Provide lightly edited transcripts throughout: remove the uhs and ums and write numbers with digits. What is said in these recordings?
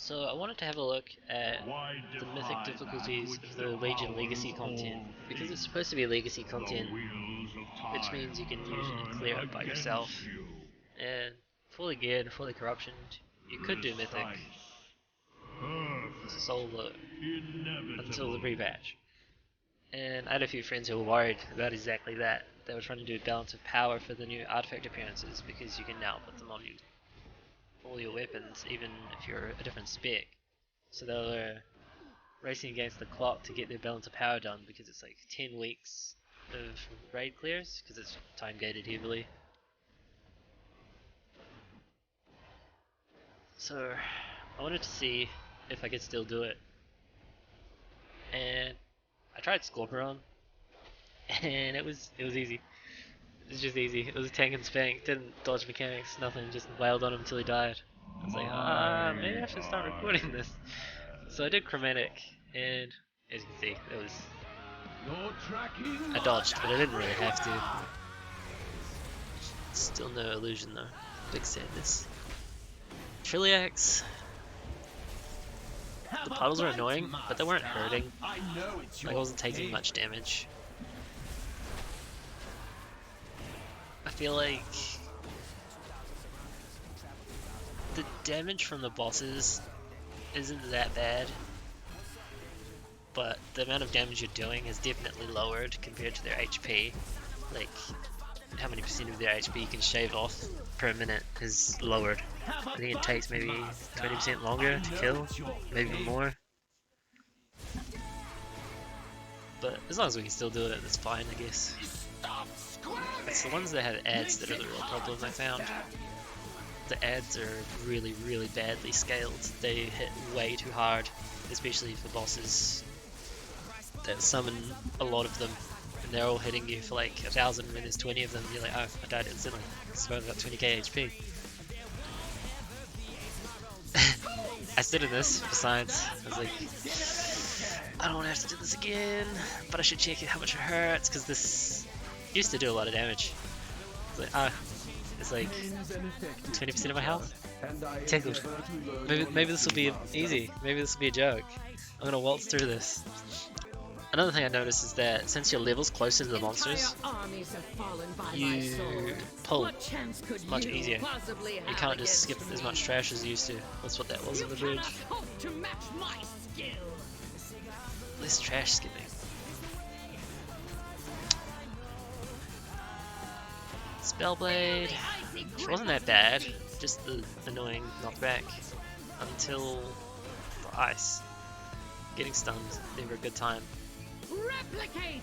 So I wanted to have a look at the mythic difficulties of the Legion Legacy content, because it's supposed to be Legacy content, which means you can usually clear it by yourself, and fully geared, fully corruptioned, you could do mythic solo until the pre-patch. And I had a few friends who were worried about exactly that. They were trying to do balance of power for the new artifact appearances, because you can now put them on all your weapons, even if you're a different spec. So they were racing against the clock to get their balance of power done, because it's like 10 weeks of raid clears, because it's time gated heavily. So I wanted to see if I could still do it, and I tried Scorpion, and it was easy. It was just easy. It was a tank and spank, didn't dodge mechanics, nothing, just wailed on him until he died. I was like, maybe I should start recording this. So I did Chromatic, and as you can see, it was... I dodged, but I didn't really have to. Still no illusion though. Big sadness. Triliax. The puddles are annoying, but they weren't hurting. Like, I wasn't taking much damage. I feel like the damage from the bosses isn't that bad, but the amount of damage you're doing is definitely lowered compared to their HP. Like, how many percent of their HP you can shave off per minute is lowered. I think it takes maybe 20% longer to kill, maybe more. But as long as we can still do it, that's fine, I guess. It's the ones that have ads that are the real problem, I found. The ads are really, really badly scaled. They hit way too hard, especially for bosses that summon a lot of them, and they're all hitting you for like 1,000 when there's 20 of them. You're like, oh, I died instantly. It's about 20k HP. I stood in this for science. I was like, I don't want to have to do this again, but I should check how much it hurts, because this used to do a lot of damage. It's like, it's like 20% of my health. Tickled. Maybe this will be easy. Maybe this will be a joke. I'm gonna waltz through this. Another thing I noticed is that since your level's closer to the monsters, you pull much easier. You can't just skip as much trash as you used to. That's what that was on the bridge. Less trash skipping. Spellblade, which wasn't that bad, just the annoying knockback until the ice. Getting stunned, never a good time. Replicate.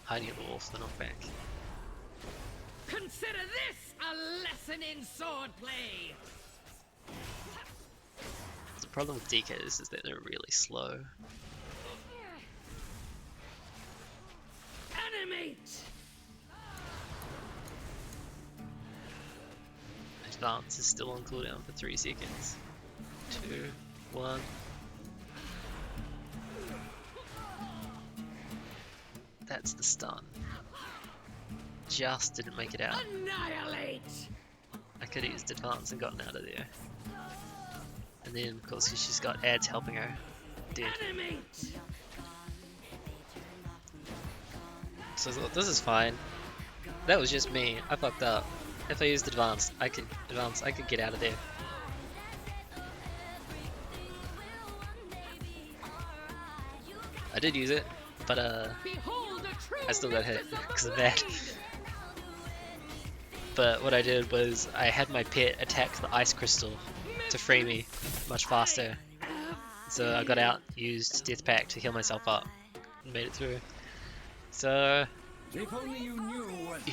Hiding at the wall for the knockback. Consider this a lesson in swordplay. The problem with DKs is that they're really slow. Animate. Advance is still on cooldown for 3 seconds. 2, 1. That's the stun. Just didn't make it out. Annihilate. I could have used advance and gotten out of there. And then, of course, she's got ads helping her. Dead. Animate. So I thought, this is fine. That was just me. I fucked up. If I used advance, I could get out of there. I did use it, but I still got hit because of that. But what I did was I had my pet attack the ice crystal to free me much faster. So I got out, used Death Pact to heal myself up, and made it through. So you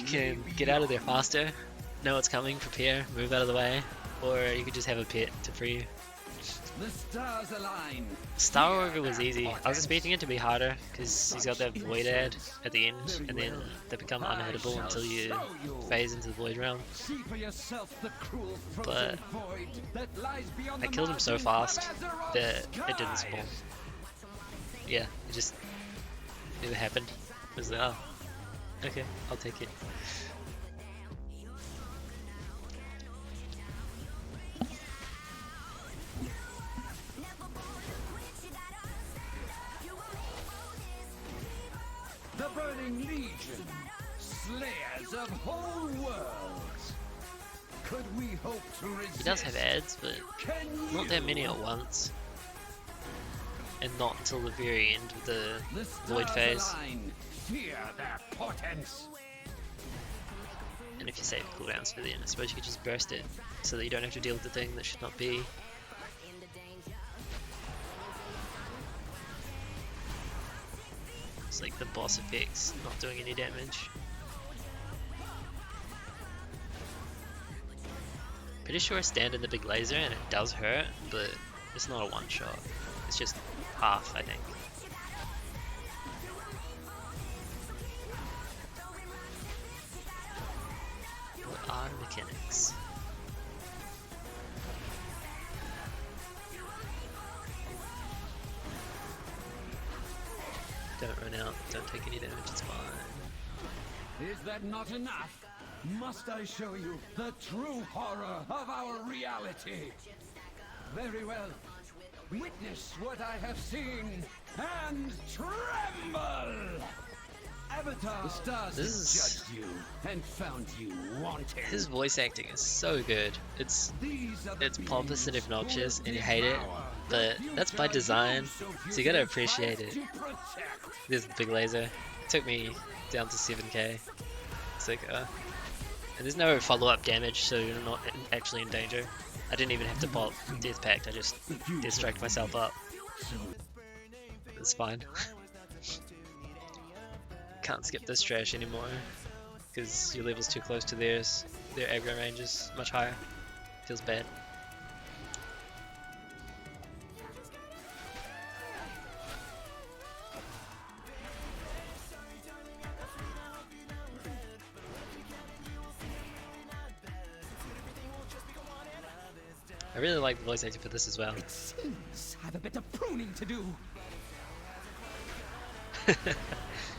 can get out of there faster, know what's coming, prepare, move out of the way, or you could just have a pet to free you. The stars align. Star Ogre was easy. I was expecting it to be harder because he's got that Void Ad at the end, and then they become unhittable until you phase into the Void Realm. See for yourself the cruel But void that lies beyond I the killed him so margins fast of Azeroth's that it didn't skies. spawn. Yeah, it just never happened. It was like, oh, okay, I'll take it. The Burning Legion, slayers of whole worlds. Could we hope to resist? He does have ads, but Can not that many you? at once. And not until the very end of the The Void stars phase. align. Fear their portents. And if you save cooldowns for then, I suppose you could just burst it so that you don't have to deal with the thing that should not be. It's like the boss effects not doing any damage. Pretty sure I stand in the big laser and it does hurt, but it's not a one shot. It's just half, I think. What are the mechanics? Don't run out, don't take any damage, it's fine. Is that not enough? Must I show you the true horror of our reality? Very well. Witness what I have seen and tremble! Avatar, the stars This have is- judged you and found you wanting. His voice acting is so good. It's These are the pompous and beings obnoxious who and you hate it, devour but the that's by future design, you so you gotta fight appreciate it. to protect. There's the big laser. It took me down to 7k. It's like, and there's no follow-up damage, so you're not actually in danger. I didn't even have to pop Death Pact, I just Death Striked myself up. It's fine. Can't skip this trash anymore, because your level's too close to theirs. Their aggro range is much higher. Feels bad. I really like the voice acting for this as well. It seems I've a bit of pruning to do.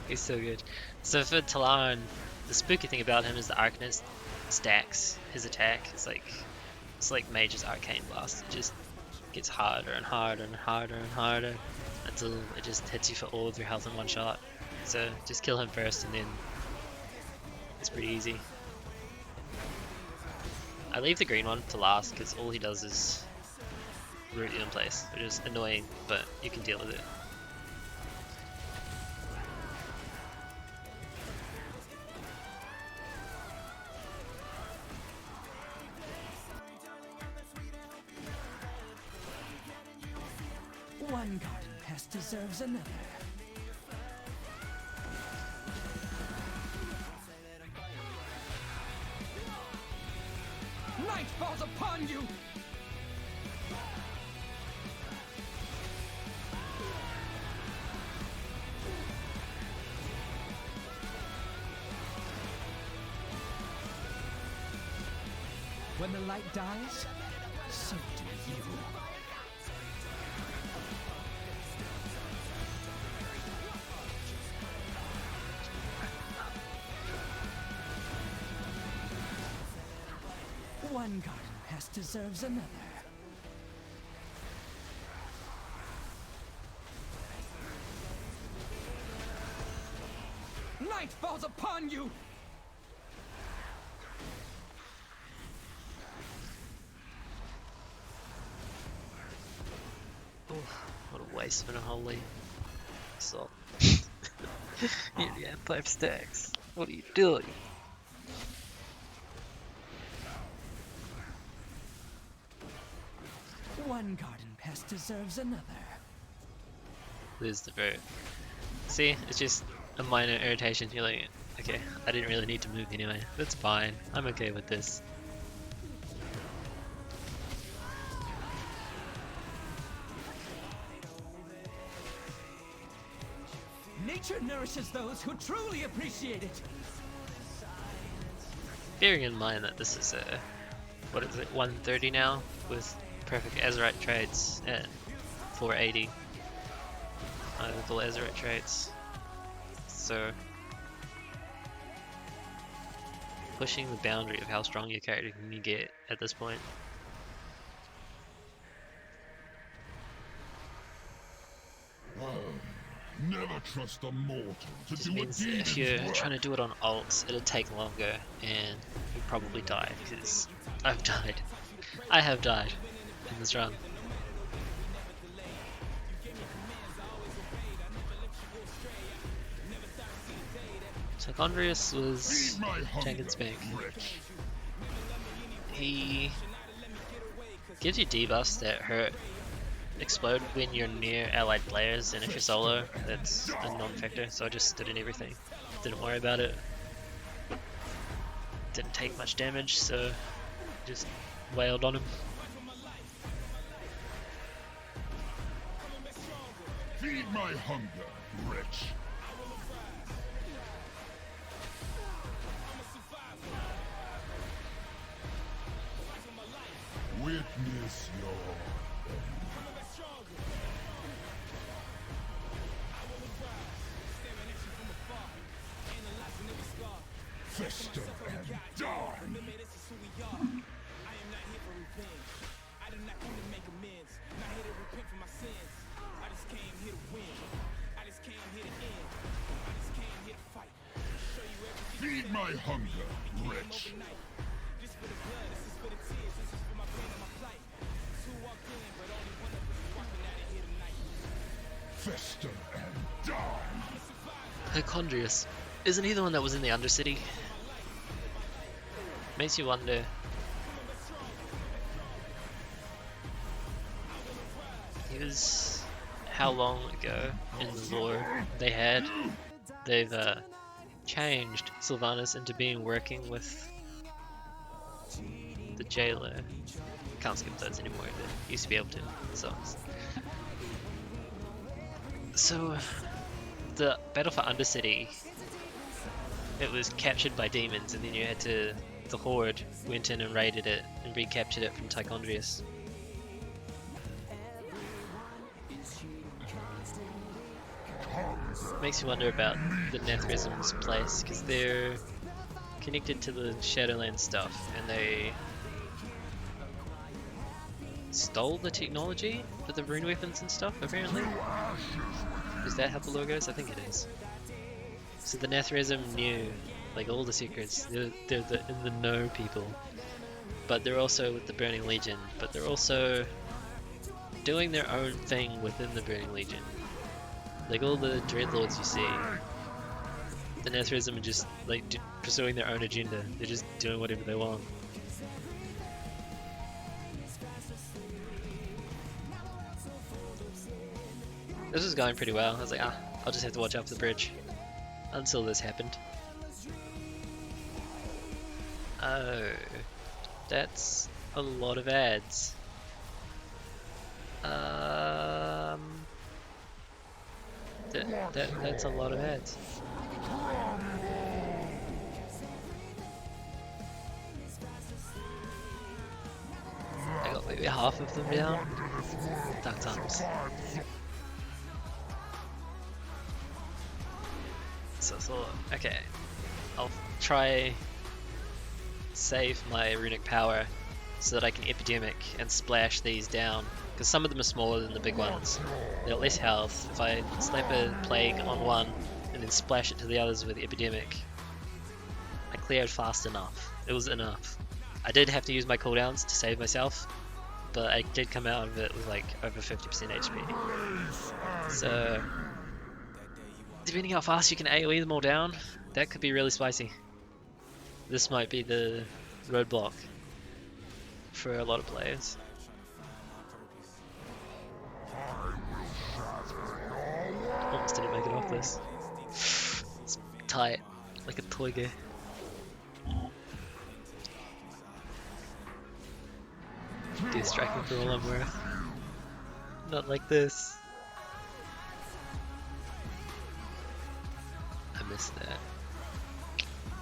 He's so good. So for Talon, the spooky thing about him is the Arcanist stacks his attack. It's like Mage's Arcane Blast. It just gets harder and harder and harder and harder until it just hits you for all of your health in one shot. So just kill him first and then it's pretty easy. I leave the green one to last because all he does is root you in place, which is annoying, but you can deal with it. One garden pest deserves another. Night falls upon you! When the light dies, so do you. One garden pest deserves another. Night falls upon you! What a waste of an unholy assault. Yeah, 5 stacks. What are you doing? One garden pest deserves another. There's the vote. See, it's just a minor irritation. You're like, okay, I didn't really need to move anyway. That's fine. I'm okay with this. Nature nourishes those who truly appreciate it. Bearing in mind that this is a, what is it, 130 now with perfect Azerite trades at 480 with all Azerite trades. So pushing the boundary of how strong your character can get at this point. Never trust a mortal to Just do means a if you're demon's trying to work. do it on ults, it'll take longer and you'll probably die, because I've died. I have died in this run. Tychondrius was Feed my tank hunger, and spank. wretch. He gives you debuffs that hurt explode when you're near allied players, and if you're solo, that's a non-factor, so I just stood in everything. Didn't worry about it. Didn't take much damage, so just wailed on him. Feed my hunger, wretch. Witness your fester and die. Feed my hunger, wretch. Fester and die. Hychondrius. Isn't he the one that was in the Undercity? Makes you wonder. He was how long ago in the lore they had? They've changed Sylvanas into being working with the jailer. Can't skip those anymore, but used to be able to. So the battle for Undercity, it was captured by demons, and then you had to, the Horde went in and raided it and recaptured it from Tychondrius. Makes you wonder about the Nathrism's place, because they're connected to the Shadowland stuff, and they stole the technology for the rune weapons and stuff, apparently. Is that how the lore goes? I think it is. So the Nathrism knew, like, all the secrets. They're the in the know people. But they're also with the Burning Legion. But they're also doing their own thing within the Burning Legion. Like all the Dreadlords you see, the Nathrism are just like pursuing their own agenda. They're just doing whatever they want. This was going pretty well. I was like, I'll just have to watch out for the bridge. Until this happened. Oh, that's a lot of ads. That's a lot of ads. I got maybe half of them down. Dark times. So I thought, okay, I'll try save my runic power so that I can epidemic and splash these down, because some of them are smaller than the big ones. They're less health. If I slap a plague on one and then splash it to the others with epidemic, I cleared fast enough. It was enough. I did have to use my cooldowns to save myself, but I did come out of it with like over 50% HP. So depending how fast you can AoE them all down, that could be really spicy. This might be the roadblock for a lot of players. Almost didn't make it off this. It's tight, like a toy game. Death striking for all I'm worth. Not like this. missed that.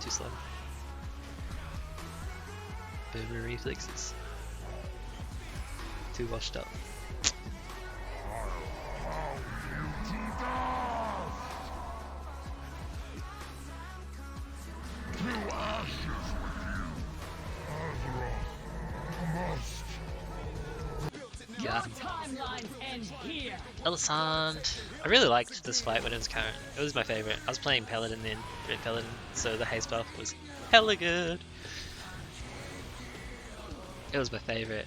Too slow. Boomer reflexes. Too washed up. Got him. Elisand. I really liked this fight when it was current. It was my favorite. I was playing Paladin then, Red Paladin, so the haste buff was hella good. It was my favorite.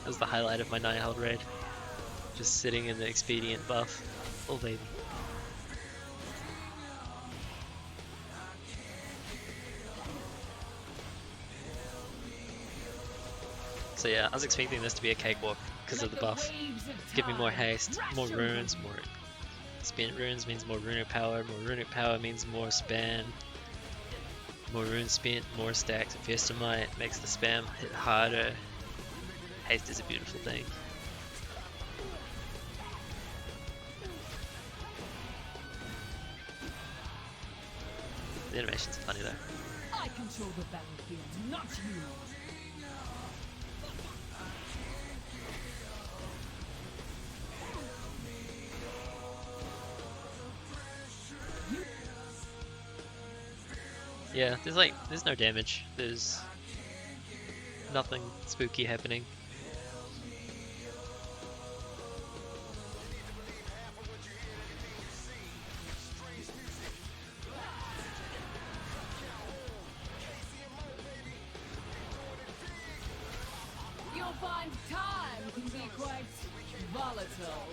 It was the highlight of my Nighthold raid. Just sitting in the expedient buff. Oh baby. So yeah, I was expecting this to be a cakewalk because of the buff. Give me more haste, more runes, more spent runes means more runic power means more spam. More runes spent, more stacks of Fiesta Might makes the spam hit harder. Haste is a beautiful thing. The animation's funny though. I control the battlefield, not you. Yeah, there's no damage. There's nothing spooky happening. You'll find time can be quite volatile.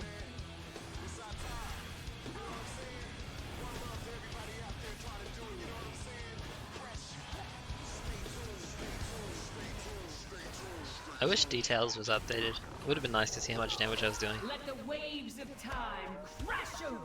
I wish details was updated. It would have been nice to see how much damage I was doing. Let the waves of time crash over.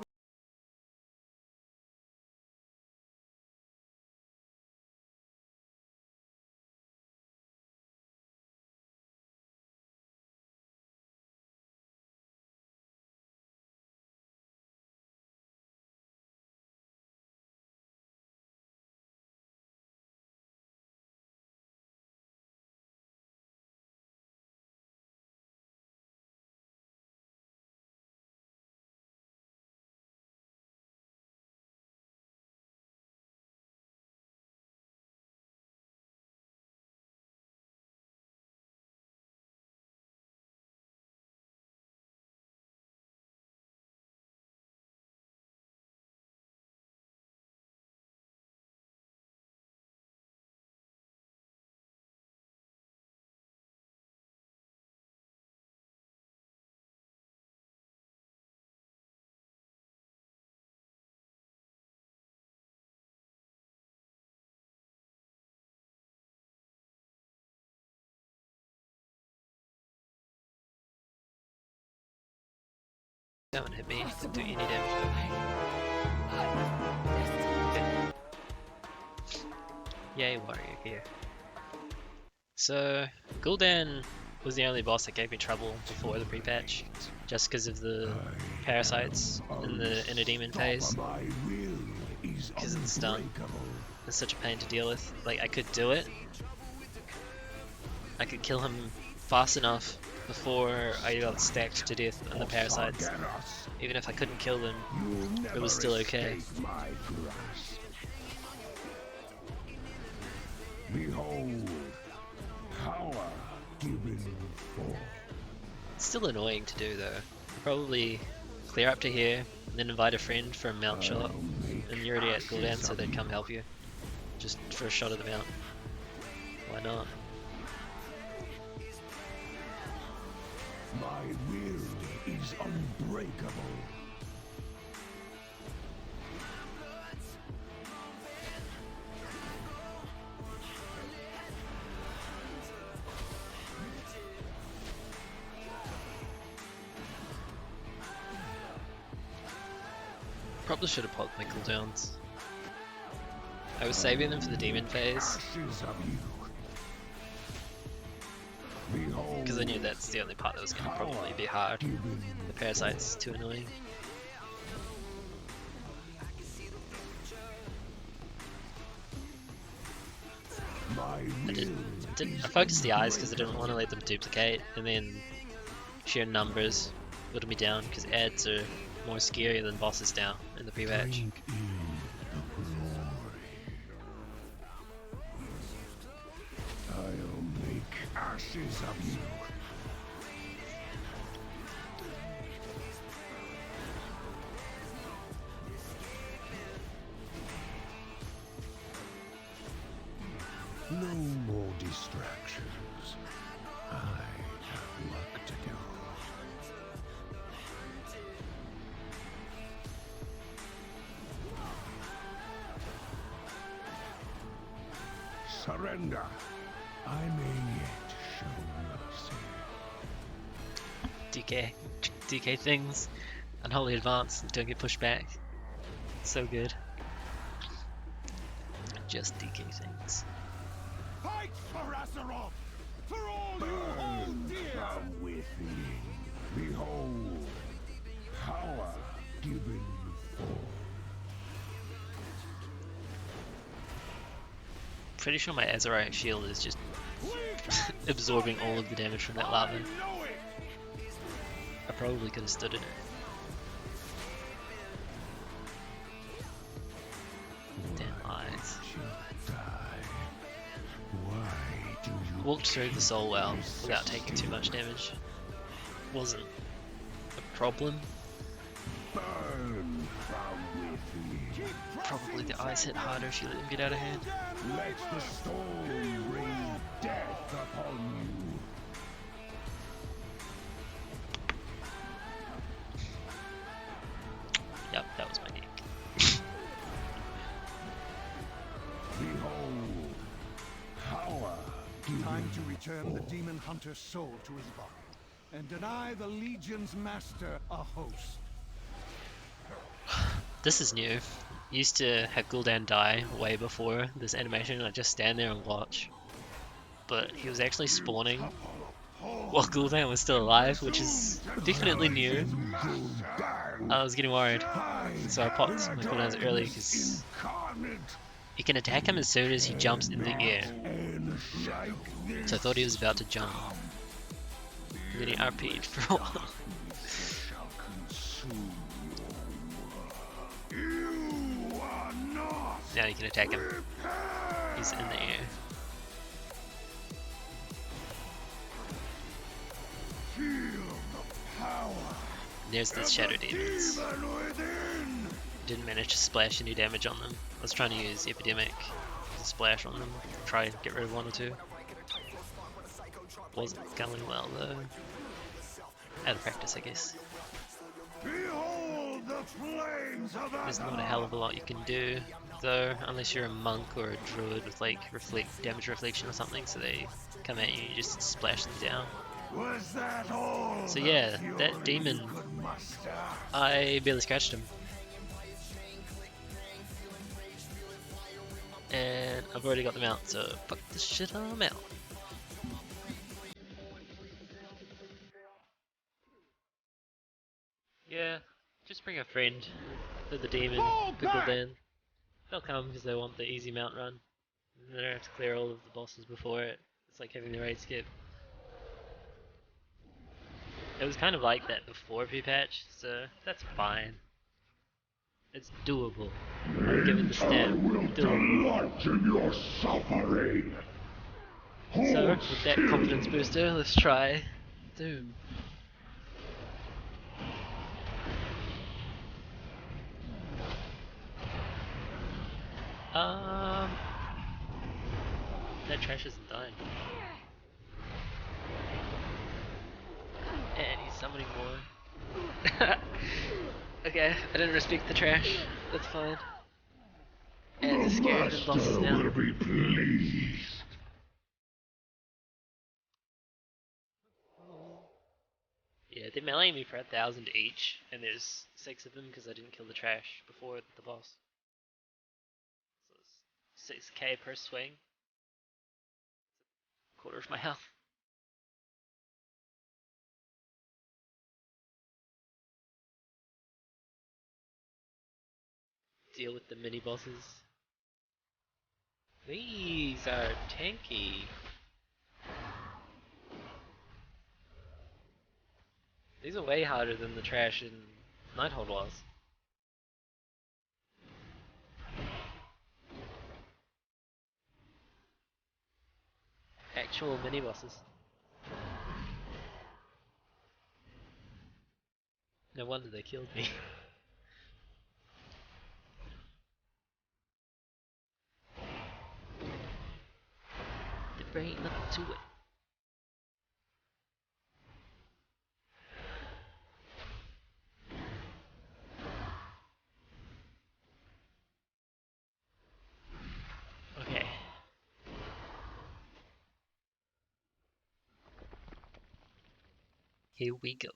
Don't hit me, didn't do any damage. Yay, warrior gear. So, Gul'dan was the only boss that gave me trouble before the pre-patch, just because of the parasites in the inner demon phase. Because of the stun. It's such a pain to deal with. Like, I could do it. I could kill him fast enough before I got stacked to death on the parasites. Even if I couldn't kill them, it was still okay. Behold, power given forth. It's still annoying to do though. Probably clear up to here, and then invite a friend for a mount shot, and you're already at Gul'dan, so they'd come help you. Just for a shot of the mount. Why not? My will is unbreakable. Probably should have popped my cooldowns. I was saving them for the demon phase, because I knew that's the only part that was going to probably be hard. The parasite's too annoying. I focused the eyes because I didn't want to let them duplicate, and then sheer numbers whittled me down because ads are more scary than bosses now in the pre-patch. Drink in the glory. I'll make ashes of you. No more distractions. I have work to do. Surrender. I may yet show mercy. DK things, Unholy Advance, don't get pushed back. So good. Just DK things. Fight for Azeroth! For all you hold dear! Come with me. Behold, power given forth. Pretty sure my Azerite shield is just absorbing all of the damage from that lava. I probably could have stood in it. Damn eyes. Why do you Walked through the soul well without taking too much damage. Wasn't a problem. burn from within? Probably the eyes hit harder if you let them get out of hand. Let the storm rain death upon you. Yep, that was my gank. Behold, power given Time to return the demon hunter's soul to his body and deny the Legion's master a host. This is new. Used to have Gul'dan die way before this animation and I just stand there and watch. But he was actually spawning while Gul'dan was still alive, which is definitely new. I was getting worried, so I popped my cooldowns early because incarnate you can attack him as soon as he jumps in the air. and like So I thought he was about to jump. And then he RP'd for a while. shall consume you are not. Now you can attack him. He's in the air. Feel the power. There's the Shadow Demons. Demon within. Didn't manage to splash any damage on them. I was trying to use Epidemic to splash on them, try and get rid of one or two. Wasn't going well though. Out of practice, I guess. Behold the flames of There's not a hell of a lot you can do though, unless you're a monk or a druid with like damage reflection or something, so they come at you and you just splash them down. Was that all? So yeah, that demon, Muster. I barely scratched him. And I've already got them out, so fuck this shit, I'm out. Yeah, just bring a friend to the demon, the Gul'dan. They'll come because they want the easy mount run. They don't have to clear all of the bosses before it. It's like having the raid skip. It was kind of like that before Prepatch, so that's fine. It's doable. I'll give it the stamp. Doable. Delight in your suffering. So, with that confidence booster, let's try Doom. That trash isn't dying. And he's summoning more. Okay, I didn't respect the trash. That's fine. And it's scared of bosses now. Will be pleased. Yeah, they're meleeing me for 1,000 each, and there's 6 of them because I didn't kill the trash before the boss. So it's 6k per swing. Quarter of my health. Deal with the mini bosses. Please. These are tanky. These are way harder than the trash in Nighthold was. Actual mini bosses. No wonder they killed me. There ain't nothing to it. Okay. Here we go.